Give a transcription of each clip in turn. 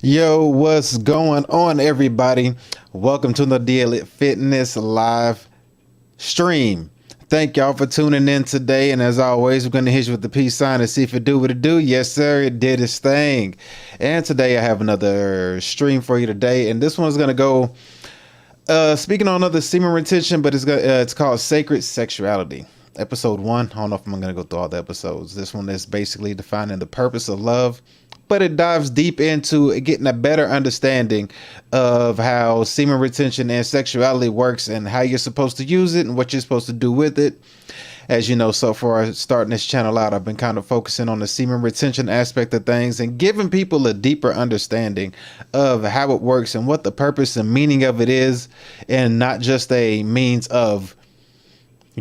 Yo, what's going on, everybody? Welcome to the Daily Fitness live stream. Thank y'all for tuning in today. And as always, we're going to hit you with the peace sign and see if it do what it do. Yes, sir, it did its thing. And today I have another stream for you today. And this one's going to go speaking on another semen retention, but it's called Sacred Sexuality. Episode 1. I don't know if I'm going to go through all the episodes. This one is basically defining the purpose of love, but it dives deep into getting a better understanding of how semen retention and sexuality works and how you're supposed to use it and what you're supposed to do with it. As you know, so far starting this channel out, I've been kind of focusing on the semen retention aspect of things and giving people a deeper understanding of how it works and what the purpose and meaning of it is, and not just a means of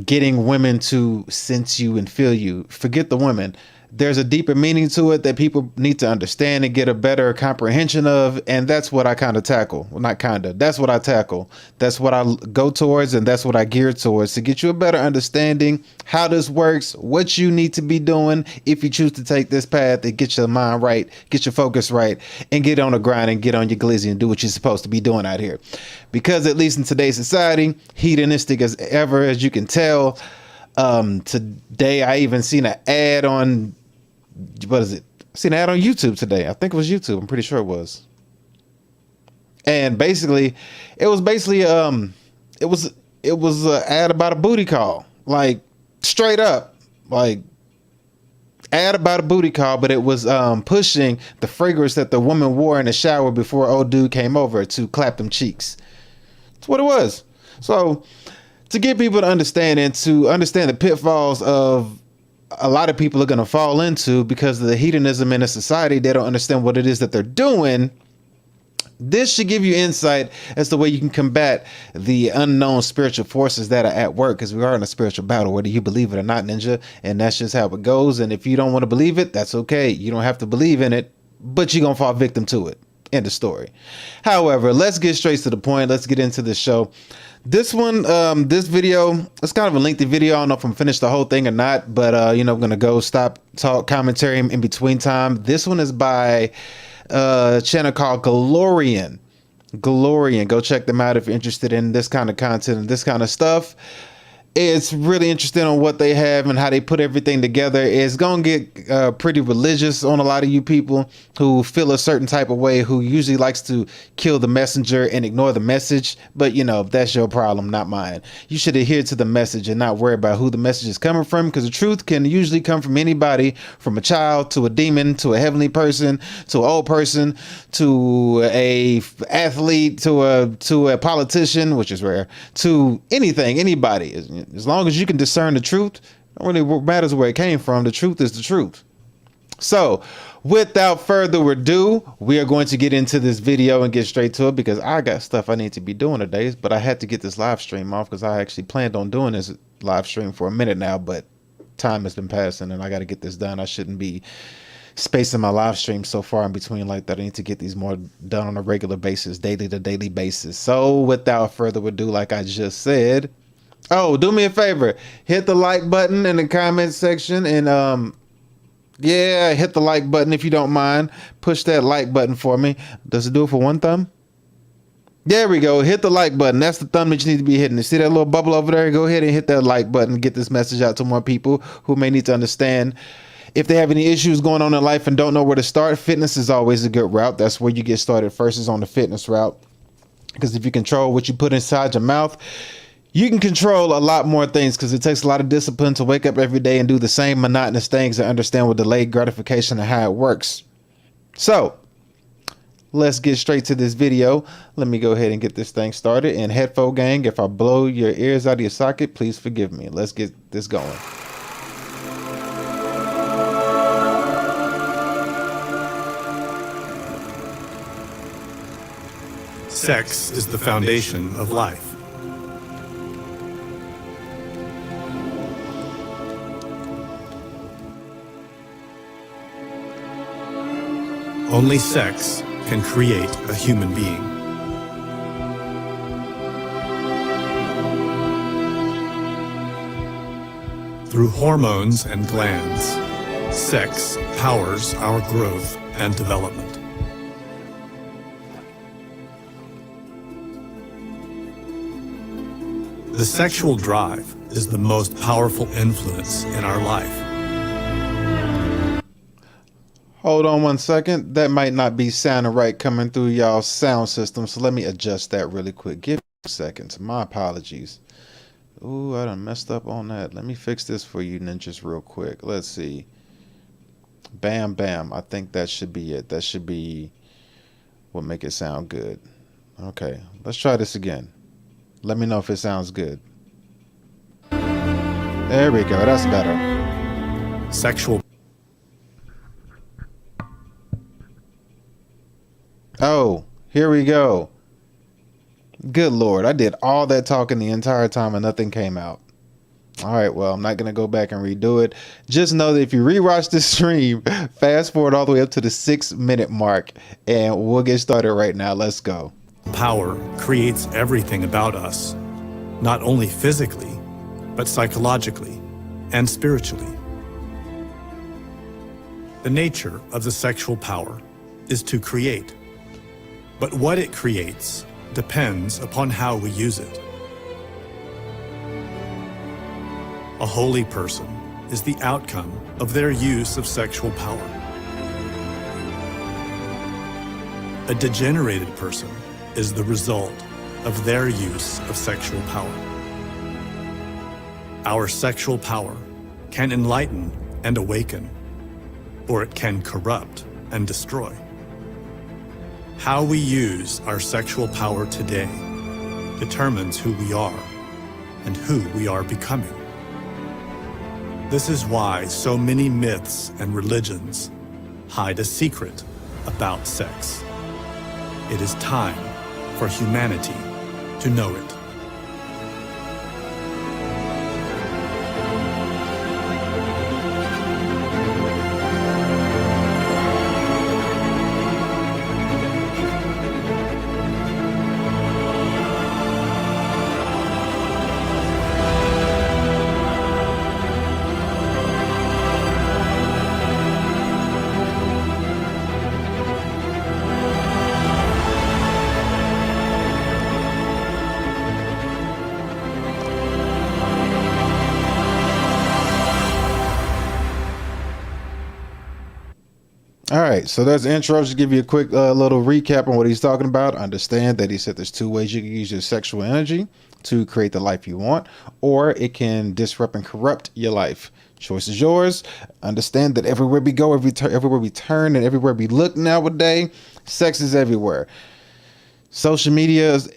getting women to sense you and feel you. Forget the women. There's a deeper meaning to it that people need to understand and get a better comprehension of. And that's what I kind of tackle. Well, not kind of. That's what I tackle. That's what I go towards. And that's what I gear towards, to get you a better understanding how this works, what you need to be doing if you choose to take this path, and get your mind right, get your focus right, and get on the grind and get on your glizzy and do what you're supposed to be doing out here. Because at least in today's society, hedonistic as ever, as you can tell. Today I even seen an ad on, what is it? I seen an ad on YouTube today. I think it was YouTube. I'm pretty sure it was. And basically, it was an ad about a booty call, like straight up, like ad about a booty call, but it was pushing the fragrance that the woman wore in the shower before old dude came over to clap them cheeks. That's what it was. So to get people to understand and to understand the pitfalls of a lot of people are going to fall into because of the hedonism in a society, they don't understand what it is that they're doing. This should give you insight as to the way you can combat the unknown spiritual forces that are at work, because we are in a spiritual battle, whether you believe it or not, Ninja. And that's just how it goes. And if you don't want to believe it, that's okay. You don't have to believe in it, but you're going to fall victim to it. End of story. However, let's get straight to the point. Let's get into the show. This one, this video, it's kind of a lengthy video. I don't know if I'm finished the whole thing or not, but I'm gonna go stop, talk, commentary in between time. This one is by a channel called Galorian. Go check them out if you're interested in this kind of content and this kind of stuff. It's really interesting on what they have and how they put everything together. It's going to get pretty religious on a lot of you people who feel a certain type of way, who usually likes to kill the messenger and ignore the message. But, that's your problem, not mine. You should adhere to the message and not worry about who the message is coming from, because the truth can usually come from anybody, from a child to a demon to a heavenly person to an old person to a athlete to a politician, which is rare, to anything, anybody. As long as you can discern the truth, it don't really matters where it came from. The truth is the truth. So without further ado, we are going to get into this video and get straight to it, because I got stuff I need to be doing today. But I had to get this live stream off because I actually planned on doing this live stream for a minute now, but time has been passing and I got to get this done. I shouldn't be spacing my live stream so far in between like that. I need to get these more done on a regular basis, daily to daily basis. So without further ado, like I just said, oh, do me a favor, hit the like button in the comment section, and yeah, hit the like button if you don't mind. Push that like button for me. Does it do it for one thumb? There we go. Hit the like button. That's the thumb that you need to be hitting. You see that little bubble over there? Go ahead and hit that like button. Get this message out to more people who may need to understand. If they have any issues going on in life and don't know where to start, fitness is always a good route. That's where you get started first, is on the fitness route. Because if you control what you put inside your mouth, you can control a lot more things, because it takes a lot of discipline to wake up every day and do the same monotonous things and understand what delayed gratification and how it works. So let's get straight to this video. Let me go ahead and get this thing started. And headphone gang, if I blow your ears out of your socket, please forgive me. Let's get this going. Sex is the foundation of life. Only sex can create a human being. Through hormones and glands, sex powers our growth and development. The sexual drive is the most powerful influence in our life. Hold on one second. That might not be sounding right coming through y'all's sound system, so let me adjust that really quick. Give me a second. My apologies. Ooh, I done messed up on that. Let me fix this for you ninjas real quick. Let's see. Bam, bam. I think that should be it. That should be what make it sound good. Okay, let's try this again. Let me know if it sounds good. There we go. That's better. Sexual. Oh, here we go. Good Lord, I did all that talking the entire time and nothing came out. All right, well, I'm not going to go back and redo it. Just know that if you rewatch this stream, fast forward all the way up to the 6-minute mark, and we'll get started right now. Let's go. Power creates everything about us, not only physically, but psychologically and spiritually. The nature of the sexual power is to create, but what it creates depends upon how we use it. A holy person is the outcome of their use of sexual power. A degenerated person is the result of their use of sexual power. Our sexual power can enlighten and awaken, or it can corrupt and destroy. How we use our sexual power today determines who we are and who we are becoming. This is why so many myths and religions hide a secret about sex. It is time for humanity to know it. All right, so there's the intro. Just give you a quick little recap on what he's talking about. Understand that he said there's two ways you can use your sexual energy to create the life you want, or it can disrupt and corrupt your life. Choice is yours. Understand that everywhere we go, everywhere we turn, and everywhere we look nowadays, sex is everywhere. Social media is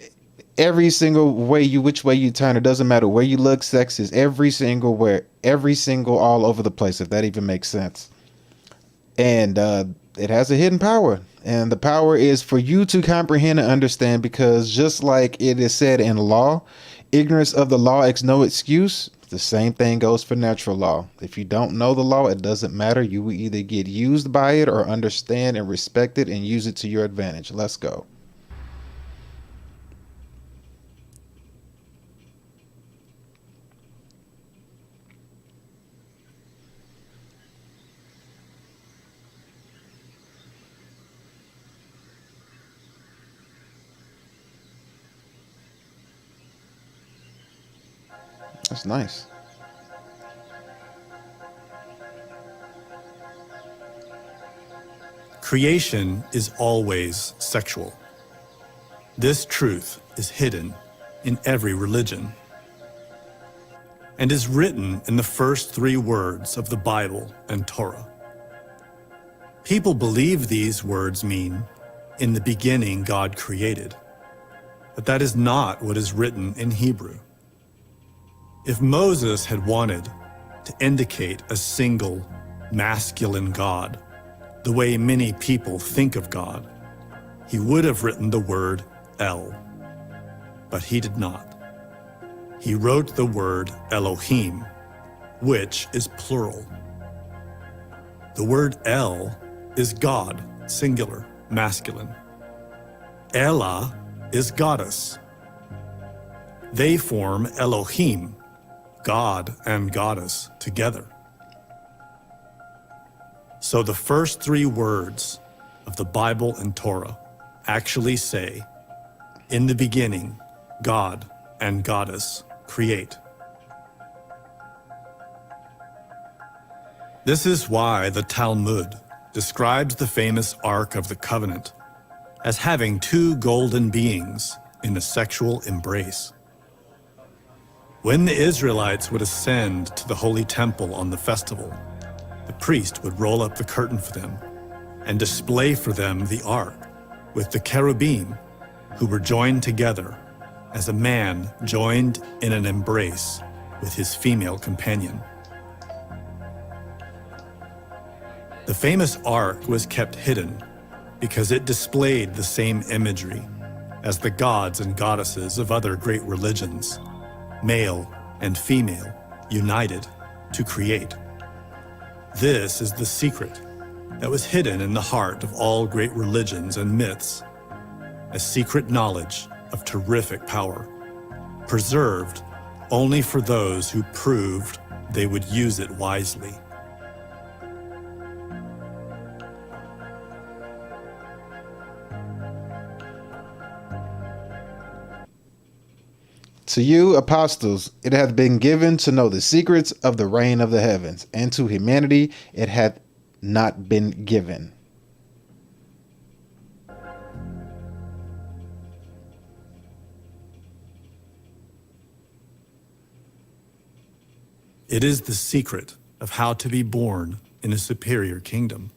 every single which way you turn. It doesn't matter where you look. Sex is every single all over the place. If that even makes sense. And it has a hidden power, and the power is for you to comprehend and understand, because just like it is said in law, ignorance of the law is no excuse. The same thing goes for natural law. If you don't know the law, it doesn't matter. You will either get used by it or understand and respect it and use it to your advantage. Let's go. That's nice. Creation is always sexual. This truth is hidden in every religion and is written in the first 3 words of the Bible and Torah. People believe these words mean, "In the beginning God created," but that is not what is written in Hebrew. If Moses had wanted to indicate a single masculine God, the way many people think of God, he would have written the word El, but he did not. He wrote the word Elohim, which is plural. The word El is God, singular, masculine. Ella is goddess. They form Elohim, God and goddess, together. So the first 3 words of the Bible and Torah actually say, "In the beginning, God and goddess create. This is why the Talmud describes the famous Ark of the Covenant as having two golden beings in a sexual embrace. When the Israelites would ascend to the Holy Temple on the festival, the priest would roll up the curtain for them and display for them the Ark with the cherubim who were joined together as a man joined in an embrace with his female companion. The famous Ark was kept hidden because it displayed the same imagery as the gods and goddesses of other great religions, male and female, united to create. This is the secret that was hidden in the heart of all great religions and myths, a secret knowledge of terrific power, preserved only for those who proved they would use it wisely. To you, apostles, it hath been given to know the secrets of the reign of the heavens, and to humanity it hath not been given. It is the secret of how to be born in a superior kingdom.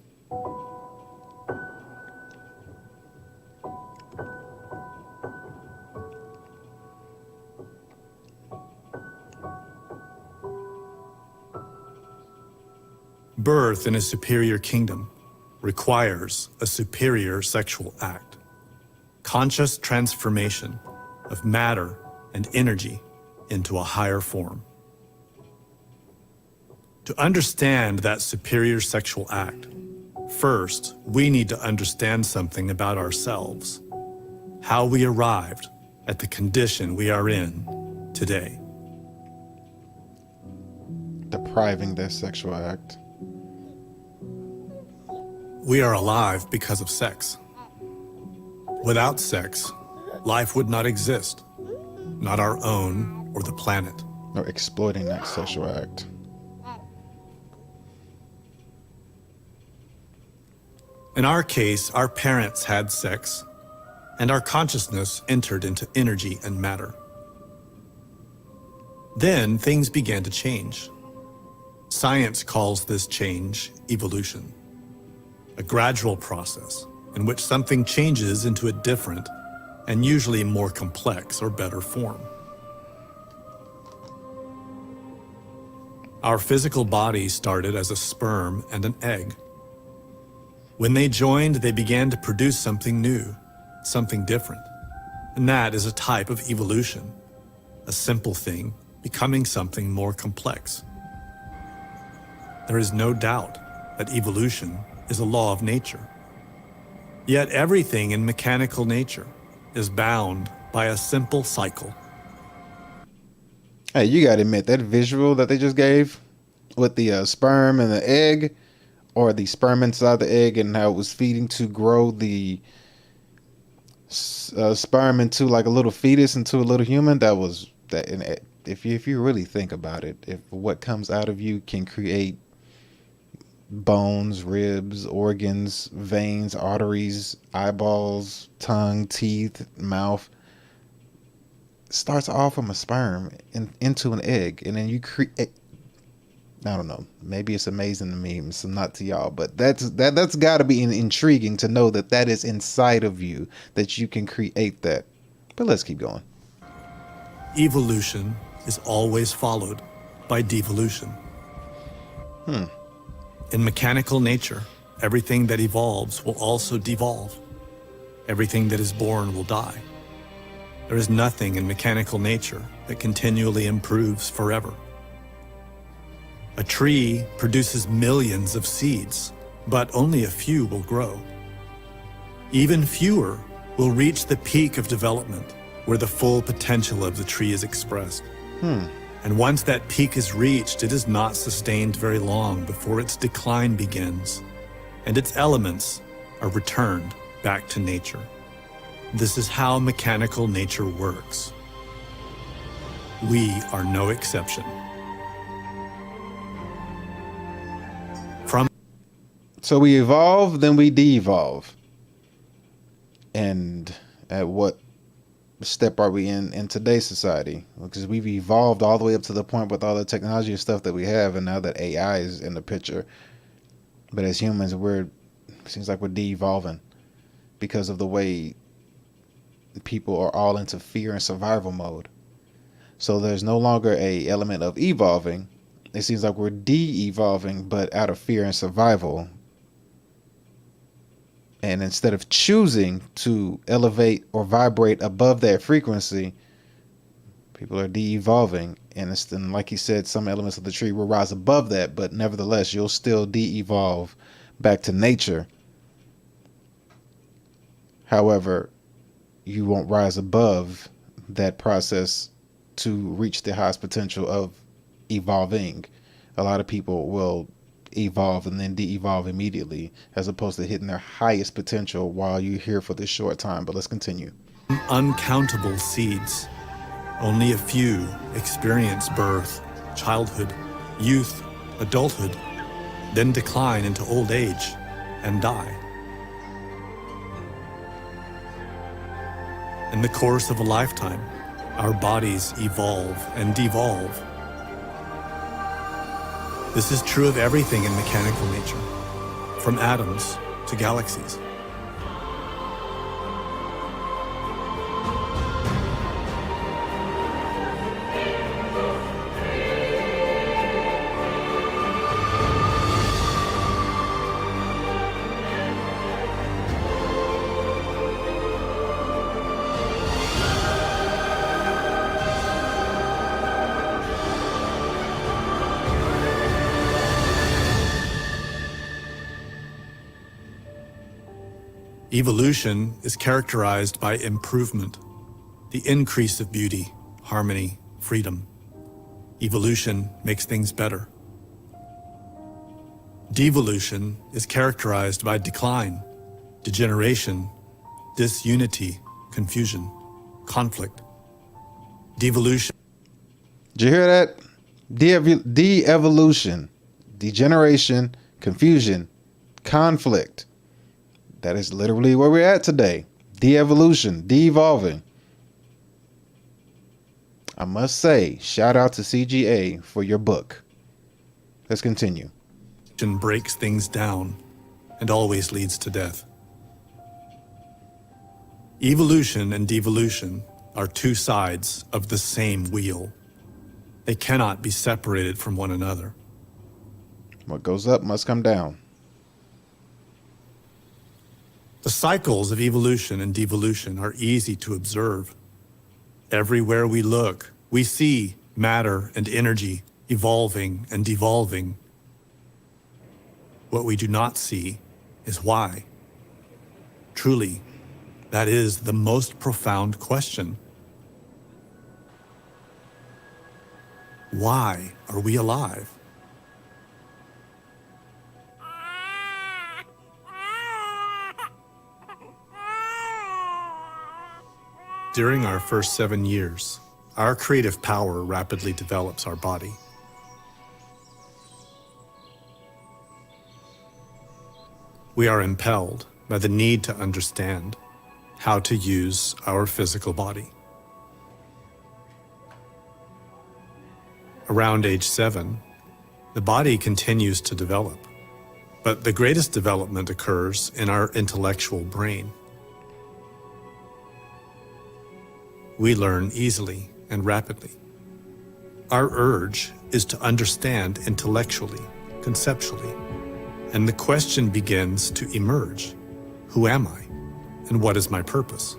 Birth in a superior kingdom requires a superior sexual act, conscious transformation of matter and energy into a higher form. To understand that superior sexual act, first, we need to understand something about ourselves, how we arrived at the condition we are in today. Depriving their sexual act. We are alive because of sex. Without sex, life would not exist, not our own or the planet. Or exploiting that sexual act. In our case, our parents had sex, and our consciousness entered into energy and matter. Then things began to change. Science calls this change evolution, a gradual process in which something changes into a different and usually more complex or better form. Our physical body started as a sperm and an egg. When they joined, they began to produce something new, something different. And that is a type of evolution, a simple thing becoming something more complex. There is no doubt that evolution is a law of nature. Yet everything in mechanical nature is bound by a simple cycle. Hey, you gotta admit, that visual that they just gave with the sperm and the egg, or the sperm inside the egg and how it was feeding to grow the sperm into like a little fetus, into a little human, that was that. And if you really think about it, if what comes out of you can create bones, ribs, organs, veins, arteries, eyeballs, tongue, teeth, mouth, starts off from a sperm into an egg, and then you create. I don't know. Maybe it's amazing to me, so not to y'all, but that's got to be intriguing to know that is inside of you, that you can create that. But let's keep going. Evolution is always followed by devolution. In mechanical nature, everything that evolves will also devolve. Everything that is born will die. There is nothing in mechanical nature that continually improves forever. A tree produces millions of seeds, but only a few will grow. Even fewer will reach the peak of development, where the full potential of the tree is expressed. And once that peak is reached, it is not sustained very long before its decline begins, and its elements are returned back to nature. This is how mechanical nature works. We are no exception. From So we evolve, then we de-evolve. And at what step are we in today's society? Because we've evolved all the way up to the point with all the technology and stuff that we have, and now that AI is in the picture. But as humans, seems like we're de-evolving because of the way people are all into fear and survival mode. So there's no longer a element of evolving. It seems like we're de-evolving, but out of fear and survival. And instead of choosing to elevate or vibrate above that frequency, people are de-evolving. And it's then, like he said, some elements of the tree will rise above that, but nevertheless, you'll still de-evolve back to nature. However, you won't rise above that process to reach the highest potential of evolving. A lot of people will evolve and then de-evolve immediately, as opposed to hitting their highest potential while you're here for this short time. But let's continue. uncountable seeds, only a few experience birth, childhood, youth, adulthood, then decline into old age and die. In the course of a lifetime, our bodies evolve and devolve. This is true of everything in mechanical nature, from atoms to galaxies. Evolution is characterized by improvement, the increase of beauty, harmony, freedom. Evolution makes things better. Devolution is characterized by decline, degeneration, disunity, confusion, conflict. Devolution. Did you hear that? De-evolution, degeneration, confusion, conflict. That is literally where we're at today. De-evolution, de-evolving. I must say, shout out to CGA for your book. Let's continue. Breaks things down and always leads to death. Evolution and devolution are two sides of the same wheel. They cannot be separated from one another. What goes up must come down. The cycles of evolution and devolution are easy to observe. Everywhere we look, we see matter and energy evolving and devolving. What we do not see is why. Truly, that is the most profound question. Why are we alive? During our first 7 years, our creative power rapidly develops our body. We are impelled by the need to understand how to use our physical body. Around age 7, the body continues to develop, but the greatest development occurs in our intellectual brain. We learn easily and rapidly. Our urge is to understand intellectually, conceptually, and the question begins to emerge. Who am I? And what is my purpose?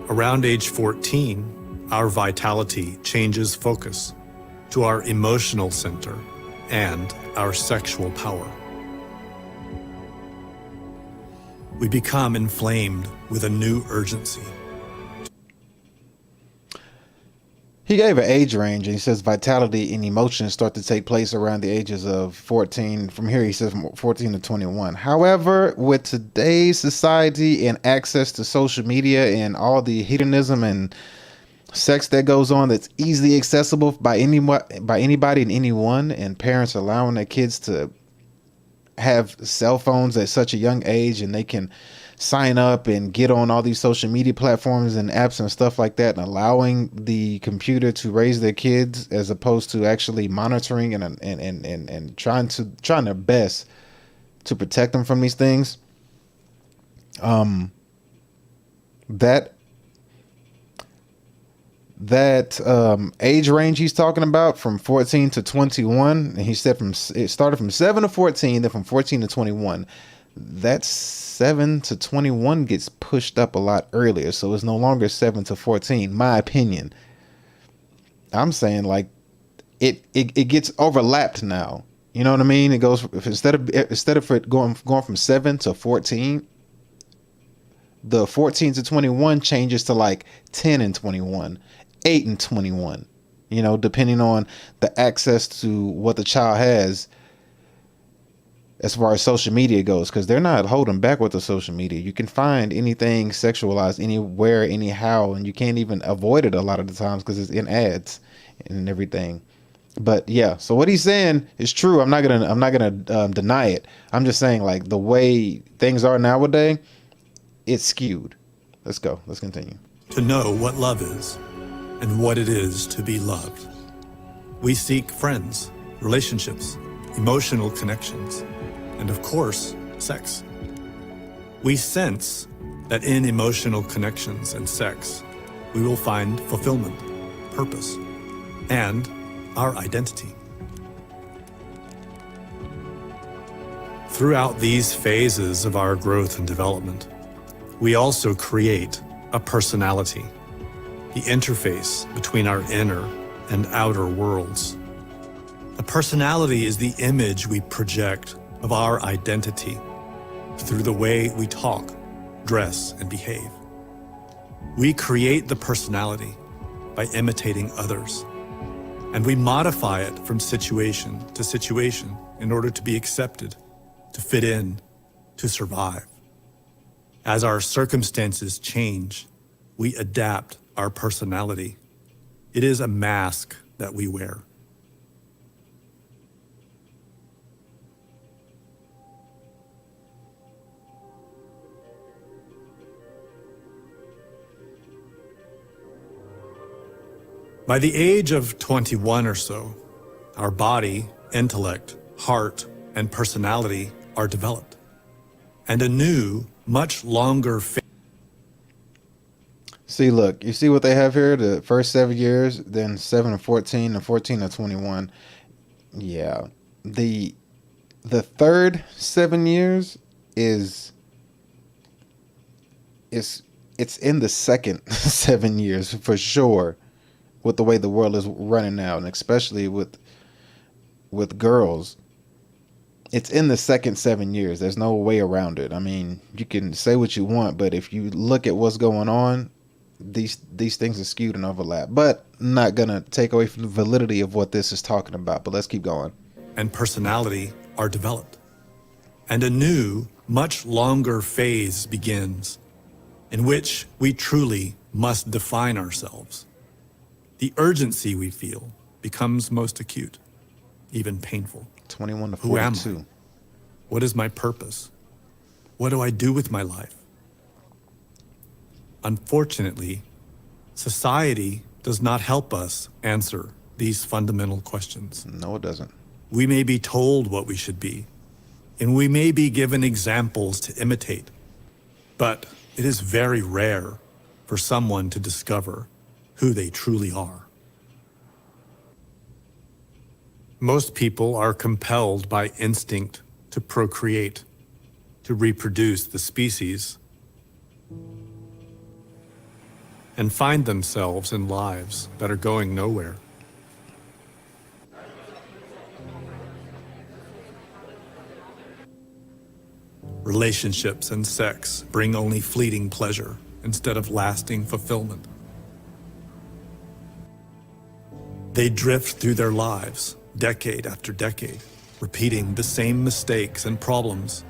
Around age 14, our vitality changes focus to our emotional center and our sexual power. We become inflamed with a new urgency. He gave an age range, and he says vitality and emotions start to take place around the ages of 14. From here, he says from 14 to 21. However, with today's society and access to social media and all the hedonism and sex that goes on that's easily accessible by anybody and anyone, and parents allowing their kids to have cell phones at such a young age, and they can sign up and get on all these social media platforms and apps and stuff like that, and allowing the computer to raise their kids as opposed to actually monitoring and trying their best to protect them from these things. That age range he's talking about, from 14 to 21, and he said it started from 7 to 14, then from 14 to 21. That 7 to 21 gets pushed up a lot earlier, so it's no longer 7 to 14. My opinion. I'm saying, like, it gets overlapped now. You know what I mean? It goes, instead of it going from 7 to 14, the 14 to 21 changes to like 10 and 21, 8 and 21, you know, depending on the access to what the child has as far as social media goes, because they're not holding back with the social media. You can find anything sexualized anywhere, anyhow, and you can't even avoid it a lot of the times because it's in ads and everything. But yeah, so what he's saying is true. I'm not gonna deny it. I'm just saying, like, the way things are nowadays, it's skewed. Let's go. Let's continue. To know what love is and what it is to be loved. We seek friends, relationships, emotional connections, and of course, sex. We sense that in emotional connections and sex, we will find fulfillment, purpose, and our identity. Throughout these phases of our growth and development, we also create a personality, the interface between our inner and outer worlds. A personality is the image we project of our identity through the way we talk, dress, and behave. We create the personality by imitating others, and we modify it from situation to situation in order to be accepted, to fit in, to survive. As our circumstances change, we adapt our personality. It is a mask that we wear. By the age of 21 or so, our body, intellect, heart, and personality are developed, and a new, much longer phase. See, look, you see what they have here? The first 7 years, then 7 to 14, and 14 to 21. Yeah. The third 7 years is it's in the second 7 years for sure, with the way the world is running now, and especially with girls. It's in the second 7 years. There's no way around it. I mean, you can say what you want, but if you look at what's going on, these things are skewed and overlap. But I'm not gonna take away from the validity of what this is talking about. But let's keep going. And personality are developed, and a new, much longer phase begins, in which we truly must define ourselves. The urgency we feel becomes most acute, even painful. 21 to 42. Who am I? What is my purpose? What do I do with my life? Unfortunately, society does not help us answer these fundamental questions. No, it doesn't. We may be told what we should be, and we may be given examples to imitate, but it is very rare for someone to discover who they truly are. Most people are compelled by instinct to procreate, to reproduce the species, and find themselves in lives that are going nowhere. Relationships and sex bring only fleeting pleasure instead of lasting fulfillment. They drift through their lives, decade after decade, repeating the same mistakes and problems,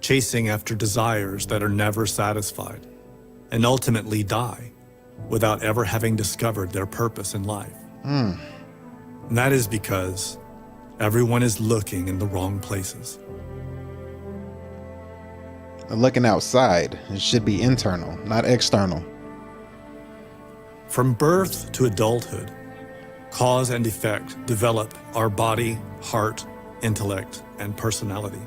chasing after desires that are never satisfied, and ultimately die, without ever having discovered their purpose in life. And that is because everyone is looking in the wrong places. Looking outside, it should be internal, not external. From birth to adulthood, cause and effect develop our body, heart, intellect, and personality.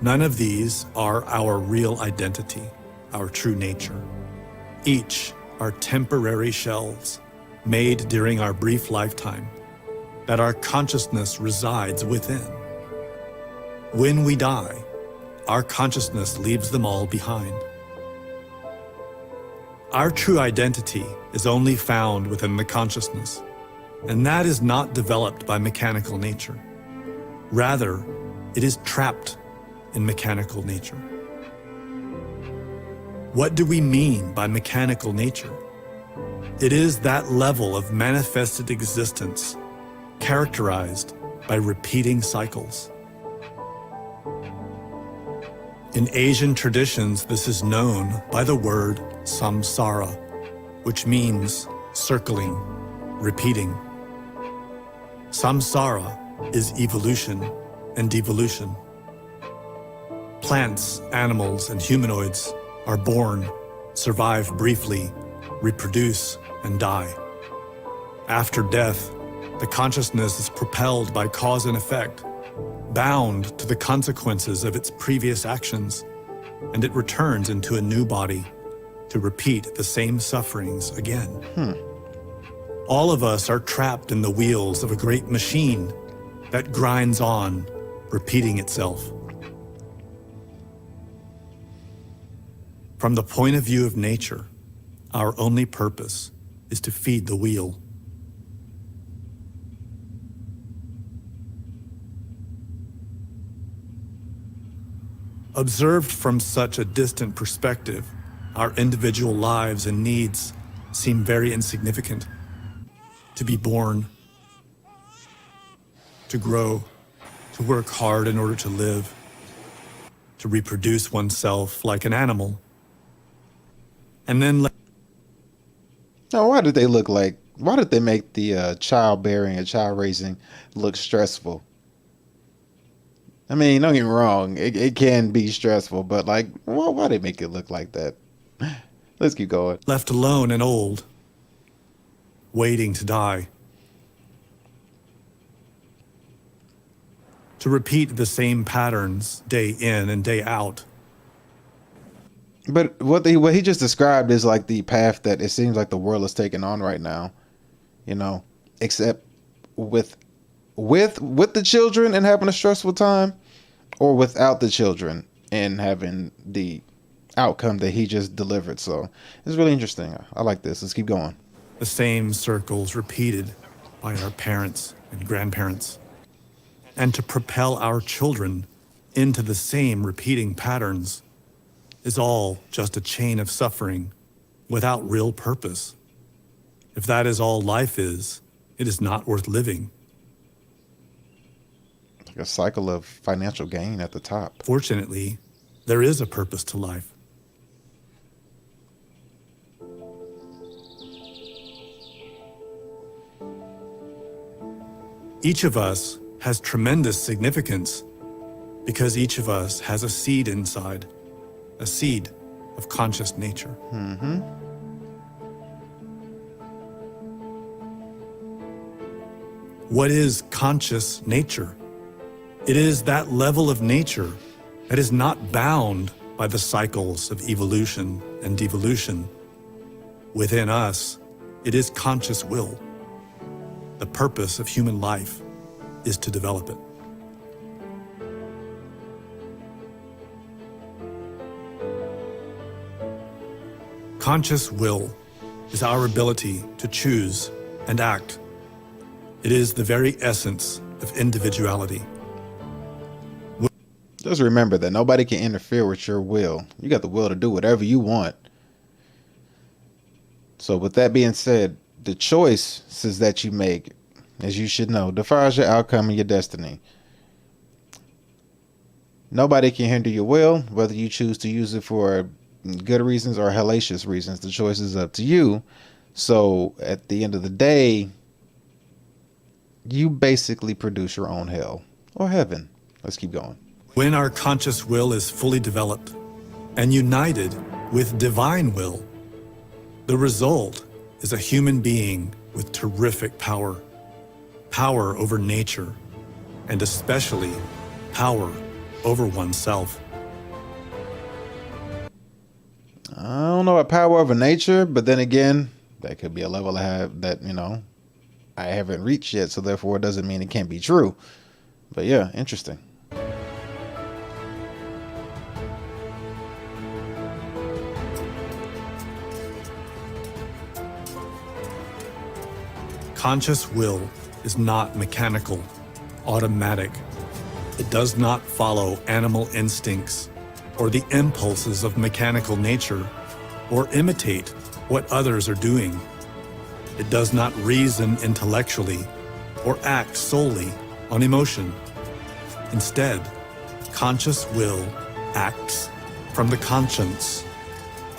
None of these are our real identity, our true nature. Each are temporary shells made during our brief lifetime that our consciousness resides within. When we die, our consciousness leaves them all behind. Our true identity is only found within the consciousness, and that is not developed by mechanical nature. Rather, it is trapped in mechanical nature. What do we mean by mechanical nature? It is that level of manifested existence characterized by repeating cycles. In Asian traditions, this is known by the word samsara, which means circling, repeating. Samsara is evolution and devolution. Plants, animals, and humanoids are born, survive briefly, reproduce, and die. After death, the consciousness is propelled by cause and effect, bound to the consequences of its previous actions, and it returns into a new body to repeat the same sufferings again. All of us are trapped in the wheels of a great machine that grinds on, repeating itself. From the point of view of nature, our only purpose is to feed the wheel. Observed from such a distant perspective, our individual lives and needs seem very insignificant. To be born, to grow, to work hard in order to live, to reproduce oneself like an animal, and then Now, why did they make the childbearing and child raising look stressful? I mean, don't get me wrong, it can be stressful, but like, why they make it look like that? Let's keep going. left alone and old, waiting to die. To repeat the same patterns day in and day out. But what he just described is like the path that it seems like the world is taking on right now, you know, except with the children and having a stressful time, or without the children and having the outcome that he just delivered. So it's really interesting. I like this. Let's keep going. The same circles repeated by our parents and grandparents. And to propel our children into the same repeating patterns is all just a chain of suffering without real purpose. If that is all life is, it is not worth living. Like a cycle of financial gain at the top. Fortunately, there is a purpose to life. Each of us has tremendous significance because each of us has a seed inside, a seed of conscious nature. What is conscious nature? It is that level of nature that is not bound by the cycles of evolution and devolution. Within us, it is conscious will. The purpose of human life is to develop it. Conscious will is our ability to choose and act. It is the very essence of individuality. Just remember that nobody can interfere with your will. You got the will to do whatever you want. So with that being said, the choices that you make, as you should know, defines your outcome and your destiny. Nobody can hinder your will, whether you choose to use it for good reasons or hellacious reasons. The choice is up to you. So at the end of the day, you basically produce your own hell or heaven. Let's keep going. When our conscious will is fully developed and united with divine will, the result is a human being with terrific power, power over nature, and especially power over oneself. I don't know about power over nature, but then again, that could be a level I have that, I haven't reached yet. So therefore it doesn't mean it can't be true. But yeah, interesting. Conscious will is not mechanical, automatic. It does not follow animal instincts or the impulses of mechanical nature or imitate what others are doing. It does not reason intellectually or act solely on emotion. Instead, conscious will acts from the conscience,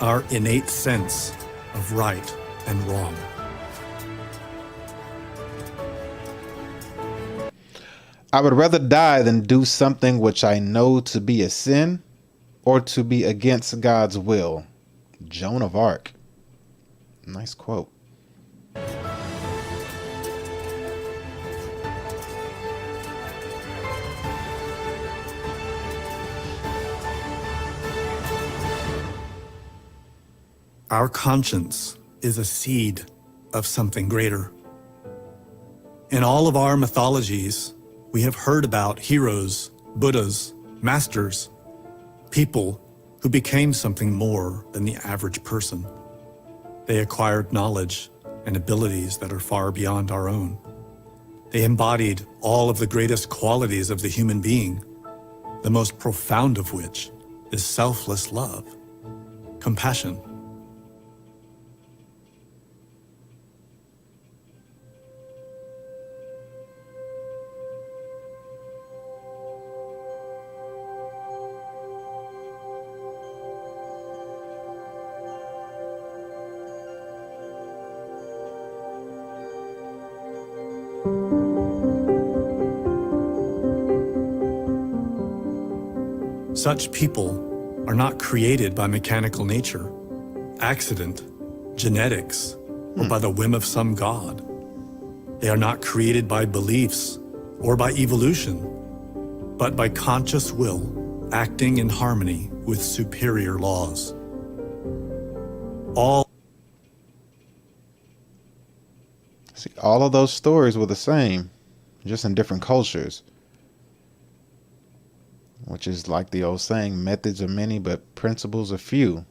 our innate sense of right and wrong. I would rather die than do something which I know to be a sin or to be against God's will. Joan of Arc. Nice quote. Our conscience is a seed of something greater. In all of our mythologies, we have heard about heroes, Buddhas, masters, people who became something more than the average person. They acquired knowledge and abilities that are far beyond our own. They embodied all of the greatest qualities of the human being, the most profound of which is selfless love, compassion. Such people are not created by mechanical nature, accident, genetics, or by the whim of some god. They are not created by beliefs or by evolution, but by conscious will acting in harmony with superior laws. All of those stories were the same, just in different cultures. Which is like the old saying, methods are many, but principles are few.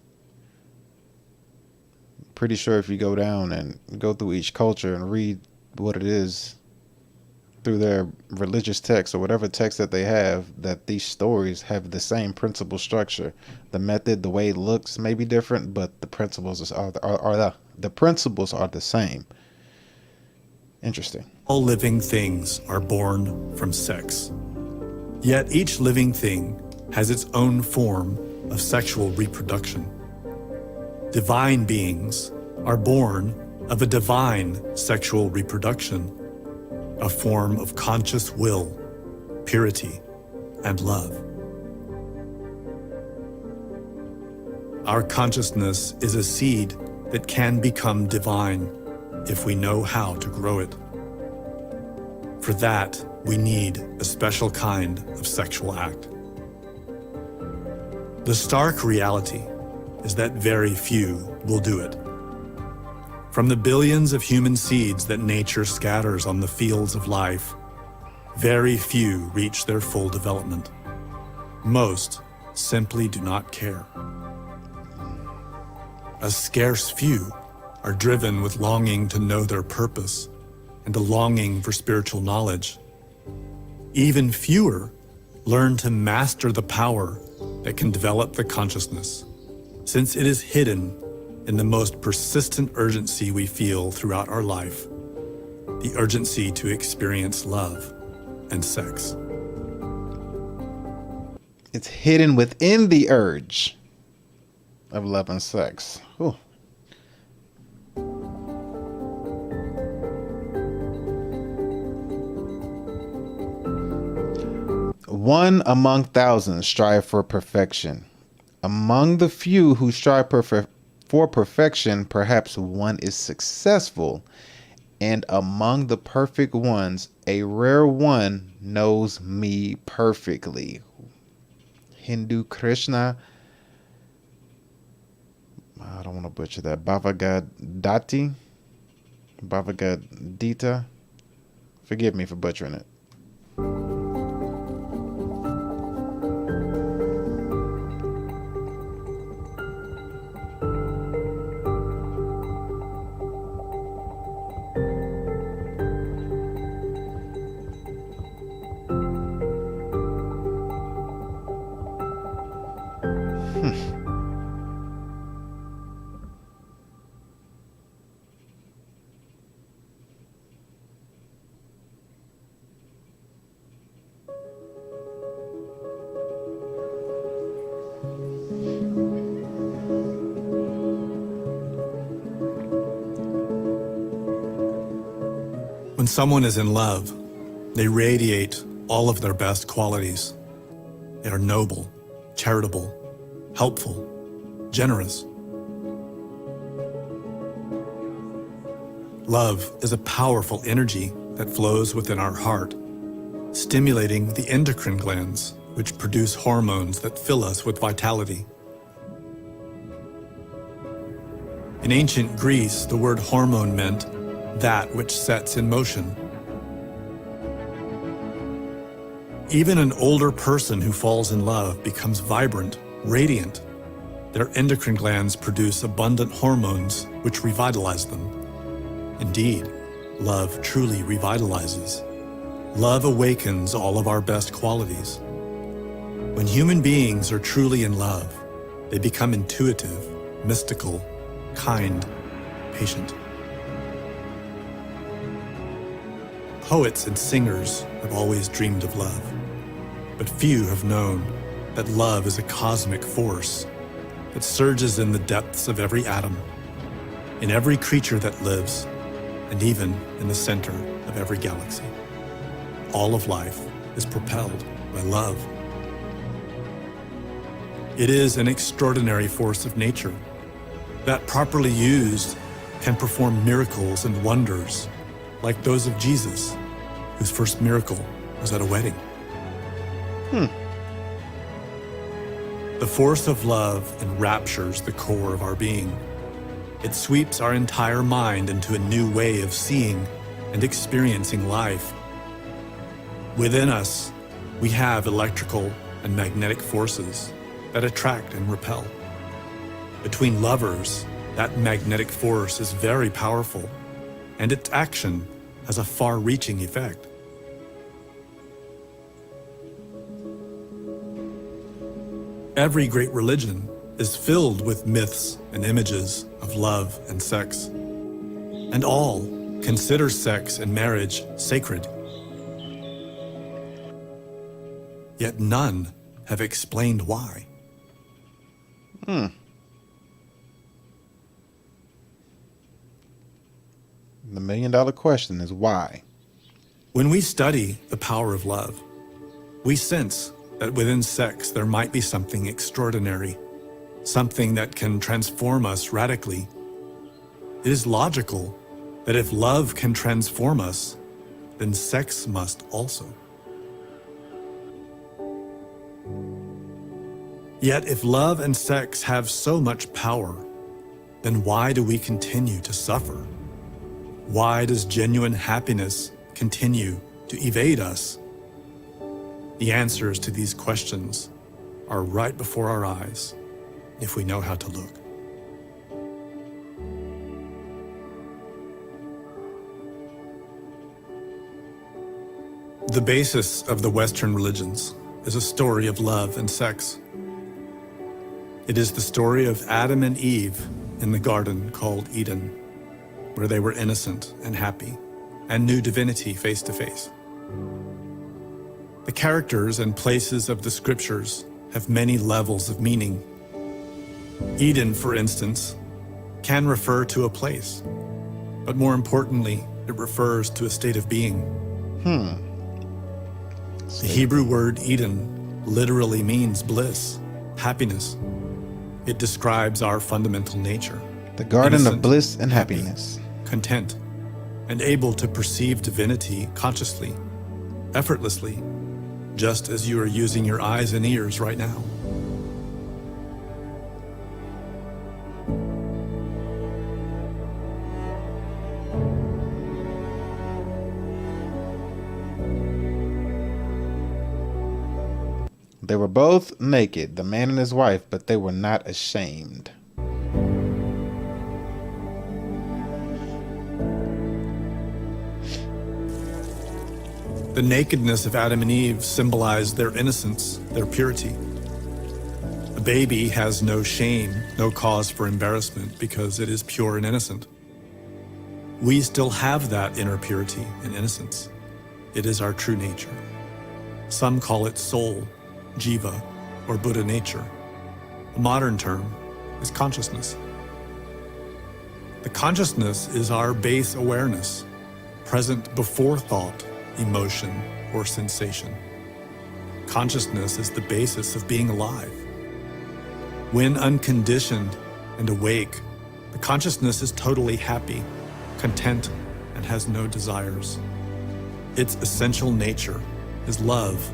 Pretty sure if you go down and go through each culture and read what it is through their religious text or whatever text that they have, that these stories have the same principle structure. The method, the way it looks may be different, but the principles are the principles are the same. Interesting. All living things are born from sex. Yet each living thing has its own form of sexual reproduction. Divine beings are born of a divine sexual reproduction, a form of conscious will, purity, and love. Our consciousness is a seed that can become divine if we know how to grow it. For that, we need a special kind of sexual act. The stark reality is that very few will do it. From the billions of human seeds that nature scatters on the fields of life, very few reach their full development. Most simply do not care. A scarce few are driven with longing to know their purpose and a longing for spiritual knowledge. Even fewer learn to master the power that can develop the consciousness, since it is hidden in the most persistent urgency we feel throughout our life, the urgency to experience love and sex. It's hidden within the urge of love and sex. Ooh. One among thousands strive for perfection. Among the few who strive for perfection, perhaps one is successful. And among the perfect ones, a rare one knows me perfectly. Hindu Krishna, I don't want to butcher that, Bhagavad Gita. Forgive me for butchering it. When someone is in love, they radiate all of their best qualities. They are noble, charitable, helpful, generous. Love is a powerful energy that flows within our heart, stimulating the endocrine glands, which produce hormones that fill us with vitality. In ancient Greece, the word hormone meant that which sets in motion. Even an older person who falls in love becomes vibrant, radiant. Their endocrine glands produce abundant hormones which revitalize them. Indeed, love truly revitalizes. Love awakens all of our best qualities. When human beings are truly in love, they become intuitive, mystical, kind, patient. Poets and singers have always dreamed of love, but few have known that love is a cosmic force that surges in the depths of every atom, in every creature that lives, and even in the center of every galaxy. All of life is propelled by love. It is an extraordinary force of nature that, properly used, can perform miracles and wonders, like those of Jesus, whose first miracle was at a wedding. The force of love enraptures the core of our being. It sweeps our entire mind into a new way of seeing and experiencing life. Within us, we have electrical and magnetic forces that attract and repel. Between lovers, that magnetic force is very powerful, and its action has a far-reaching effect. Every great religion is filled with myths and images of love and sex, and all consider sex and marriage sacred. Yet none have explained why. The million-dollar question is why? When we study the power of love, we sense that within sex there might be something extraordinary, something that can transform us radically. It is logical that if love can transform us, then sex must also. Yet if love and sex have so much power, then why do we continue to suffer? Why does genuine happiness continue to evade us? The answers to these questions are right before our eyes, if we know how to look. The basis of the Western religions is a story of love and sex. It is the story of Adam and Eve in the garden called Eden, where they were innocent and happy and knew divinity face to face. The characters and places of the scriptures have many levels of meaning. Eden, for instance, can refer to a place, but more importantly, it refers to a state of being. The Hebrew word Eden literally means bliss, happiness. It describes our fundamental nature. The garden Innocent, of bliss and happy, happiness. content, and able to perceive divinity consciously, effortlessly, just as you are using your eyes and ears right now. They were both naked, the man and his wife, but they were not ashamed. The nakedness of Adam and Eve symbolized their innocence, their purity. A baby has no shame, no cause for embarrassment because it is pure and innocent. We still have that inner purity and innocence. It is our true nature. Some call it soul, jiva, or Buddha nature. A modern term is consciousness. The consciousness is our base awareness, present before thought, emotion, or sensation. Consciousness is the basis of being alive. When unconditioned and awake, the consciousness is totally happy, content, and has no desires. Its essential nature is love,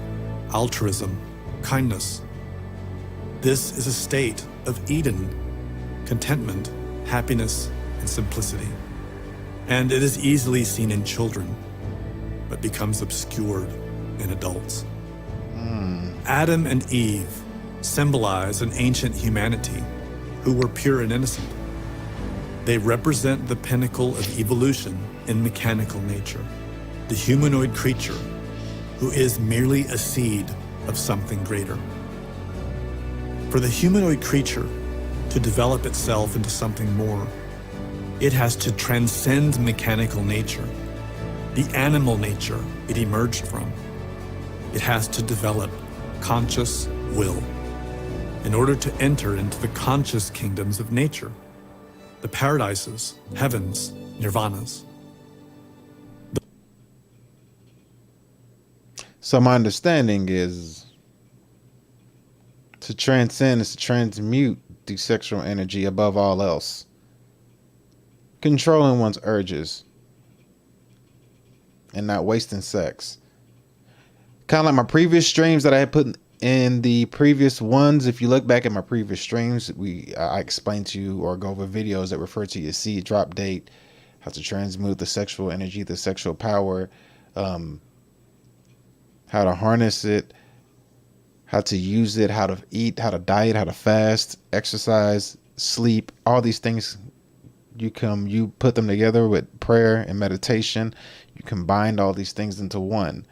altruism, kindness. This is a state of Eden, contentment, happiness, and simplicity. And it is easily seen in children, but becomes obscured in adults. Adam and Eve symbolize an ancient humanity who were pure and innocent. They represent the pinnacle of evolution in mechanical nature, the humanoid creature who is merely a seed of something greater. For the humanoid creature to develop itself into something more, it has to transcend mechanical nature, the animal nature it emerged from. It has to develop conscious will in order to enter into the conscious kingdoms of nature, the paradises, heavens, nirvanas. So my understanding is to transcend is to transmute the sexual energy above all else. Controlling one's urges and not wasting sex. Kind of like my previous streams that I had put in the previous ones. If you look back at my previous streams, I explained to you or go over videos that refer to your seed drop date, how to transmute the sexual energy, the sexual power, how to harness it, how to use it, how to eat, how to diet, how to fast, exercise, sleep, all these things. You put them together with prayer and meditation. You combine all these things into one.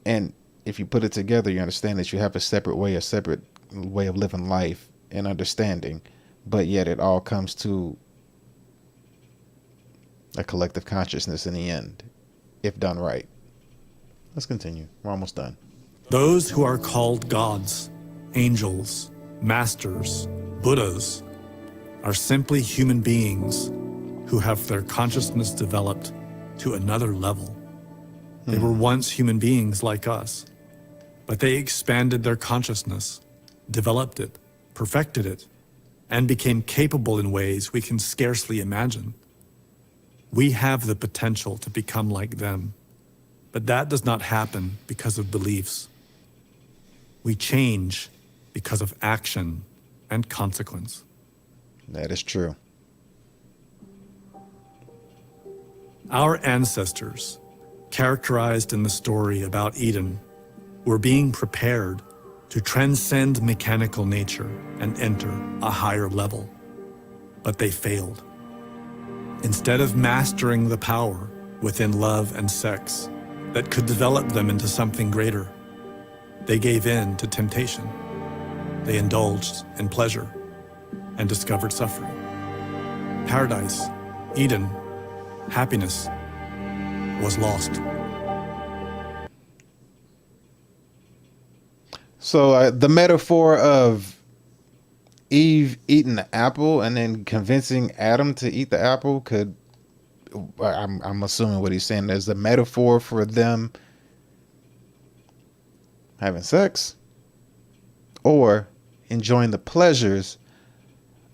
And if you put it together, you understand that you have a separate way of living life and understanding, but yet it all comes to a collective consciousness in the end, if done right. Let's continue. We're almost done. Those who are called gods, angels, masters, Buddhas, are simply human beings who have their consciousness developed to another level. They were once human beings like us, but they expanded their consciousness, developed it, perfected it, and became capable in ways we can scarcely imagine. We have the potential to become like them, but that does not happen because of beliefs. We change because of action and consequence. That is true. Our ancestors, characterized in the story about Eden, were being prepared to transcend mechanical nature and enter a higher level, but they failed. Instead of mastering the power within love and sex that could develop them into something greater, they gave in to temptation. They indulged in pleasure and discovered suffering. Paradise, Eden, happiness was lost. So the metaphor of Eve eating the apple and then convincing Adam to eat the apple could, I'm assuming what he's saying, there's a metaphor for them having sex or enjoying the pleasures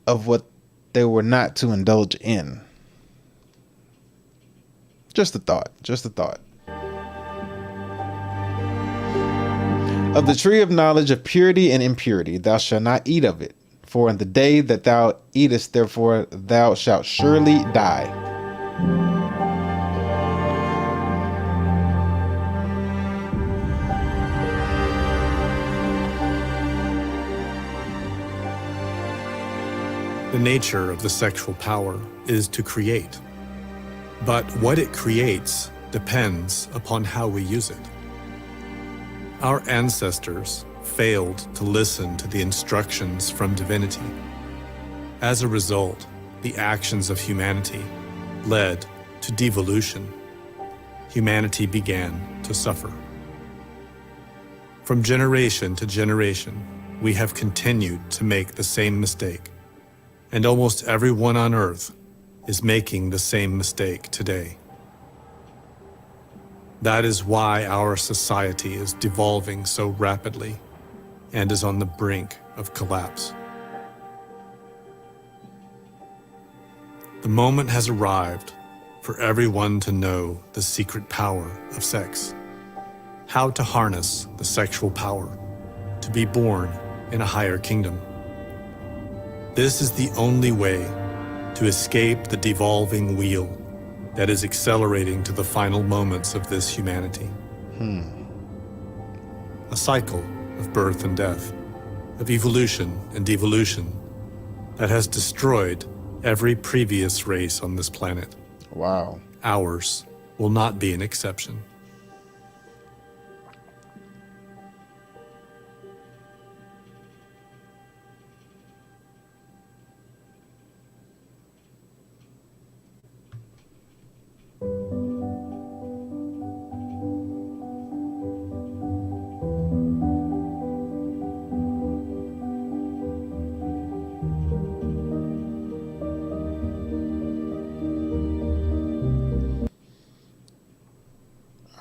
of what they were not to indulge in. Just a thought. Just a thought. Of the tree of knowledge of purity and impurity, thou shalt not eat of it. For in the day that thou eatest, therefore thou shalt surely die. The nature of the sexual power is to create. But what it creates depends upon how we use it. Our ancestors failed to listen to the instructions from divinity. As a result, the actions of humanity led to devolution. Humanity began to suffer. From generation to generation, we have continued to make the same mistake, and almost everyone on Earth is making the same mistake today. That is why our society is devolving so rapidly and is on the brink of collapse. The moment has arrived for everyone to know the secret power of sex, how to harness the sexual power to be born in a higher kingdom. This is the only way to escape the devolving wheel that is accelerating to the final moments of this humanity. A cycle of birth and death, of evolution and devolution that has destroyed every previous race on this planet. Wow. Ours will not be an exception.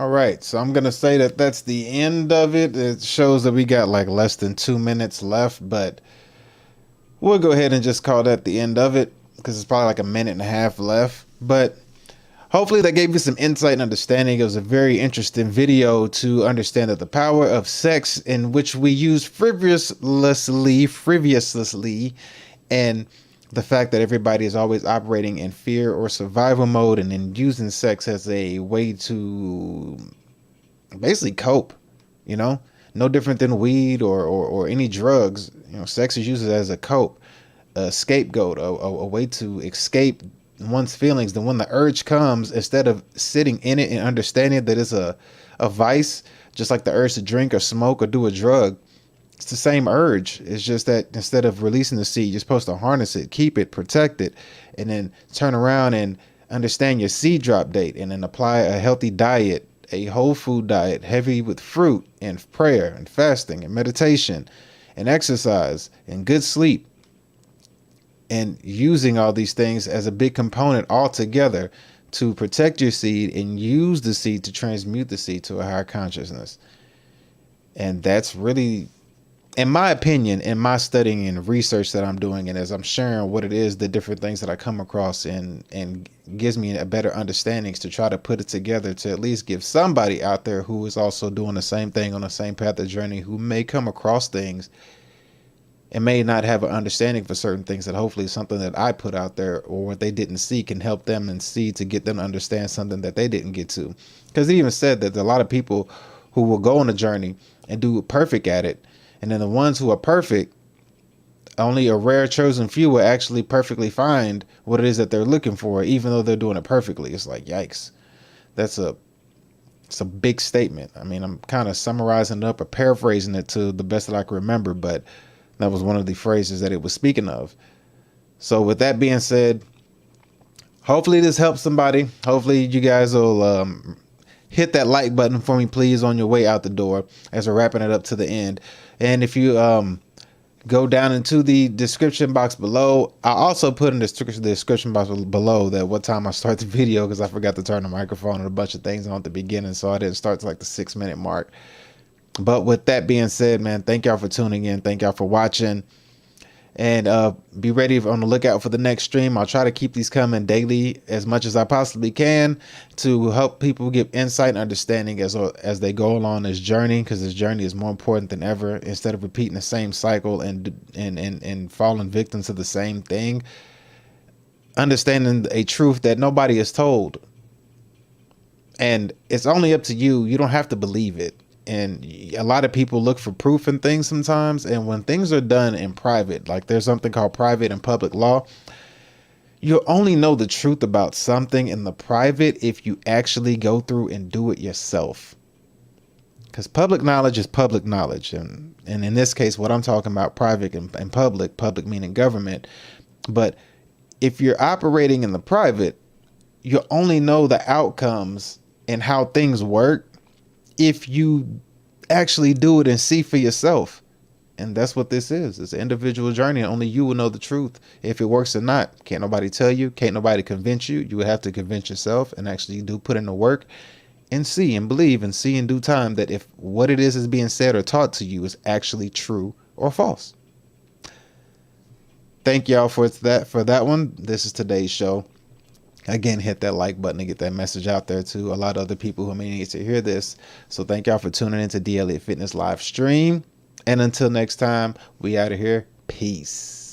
All right, so I'm gonna say that that's the end of it. It shows that we got like less than 2 minutes left, but we'll go ahead and just call that the end of it because it's probably like a minute and a half left. But hopefully that gave you some insight and understanding. It was a very interesting video to understand that the power of sex, in which we use frivolously, and the fact that everybody is always operating in fear or survival mode, and then using sex as a way to basically cope, you know, no different than weed or any drugs. You know, sex is used as a cope, a scapegoat, a way to escape one's feelings. Then when the urge comes, instead of sitting in it and understanding that it's a vice, just like the urge to drink or smoke or do a drug, it's the same urge. It's just that instead of releasing the seed, you're supposed to harness it, keep it, protect it, and then turn around and understand your seed drop date, and then apply a healthy diet, a whole food diet, heavy with fruit and prayer and fasting and meditation and exercise and good sleep, and using all these things as a big component all together to protect your seed and use the seed to transmute the seed to a higher consciousness. And that's really, in my opinion, in my studying and research that I'm doing, and as I'm sharing what it is, the different things that I come across, and gives me a better understanding to try to put it together to at least give somebody out there who is also doing the same thing on the same path of journey, who may come across things and may not have an understanding for certain things, that hopefully something that I put out there or what they didn't see can help them and see, to get them to understand something that they didn't get to. Because he even said that there are a lot of people who will go on a journey and do perfect at it, and then the ones who are perfect, only a rare chosen few will actually perfectly find what it is that they're looking for, even though they're doing it perfectly. It's like, yikes. It's a big statement. I mean, I'm kind of summarizing it up or paraphrasing it to the best that I can remember, but that was one of the phrases that it was speaking of. So with that being said, hopefully this helps somebody. Hopefully you guys will hit that like button for me, please, on your way out the door as we're wrapping it up to the end. And if you go down into the description box below. I also put in the description box below that what time I start the video, because I forgot to turn the microphone and a bunch of things on at the beginning, so I didn't start to like the 6-minute mark. But with that being said, man, thank y'all for tuning in. Thank y'all for watching. And be ready on the lookout for the next stream. I'll try to keep these coming daily as much as I possibly can to help people get insight and understanding as they go along this journey, because this journey is more important than ever. Instead of repeating the same cycle and falling victim to the same thing, understanding a truth that nobody is told. And it's only up to you. You don't have to believe it. And a lot of people look for proof in things sometimes. And when things are done in private, like there's something called private and public law, you'll only know the truth about something in the private if you actually go through and do it yourself. Because public knowledge is public knowledge. And in this case, what I'm talking about, private and public meaning government. But if you're operating in the private, you'll only know the outcomes and how things work if you actually do it and see for yourself. And that's what this is. It's an individual journey. Only you will know the truth if it works or not. Can't nobody tell you. Can't nobody convince you. You would have to convince yourself and actually put in the work and see and believe and see in due time that if what it is being said or taught to you is actually true or false. Thank y'all for that one. This is today's show. Again, hit that like button to get that message out there to a lot of other people who may need to hear this. So thank y'all for tuning into D. Elliott Fitness live stream. And until next time, we out of here. Peace.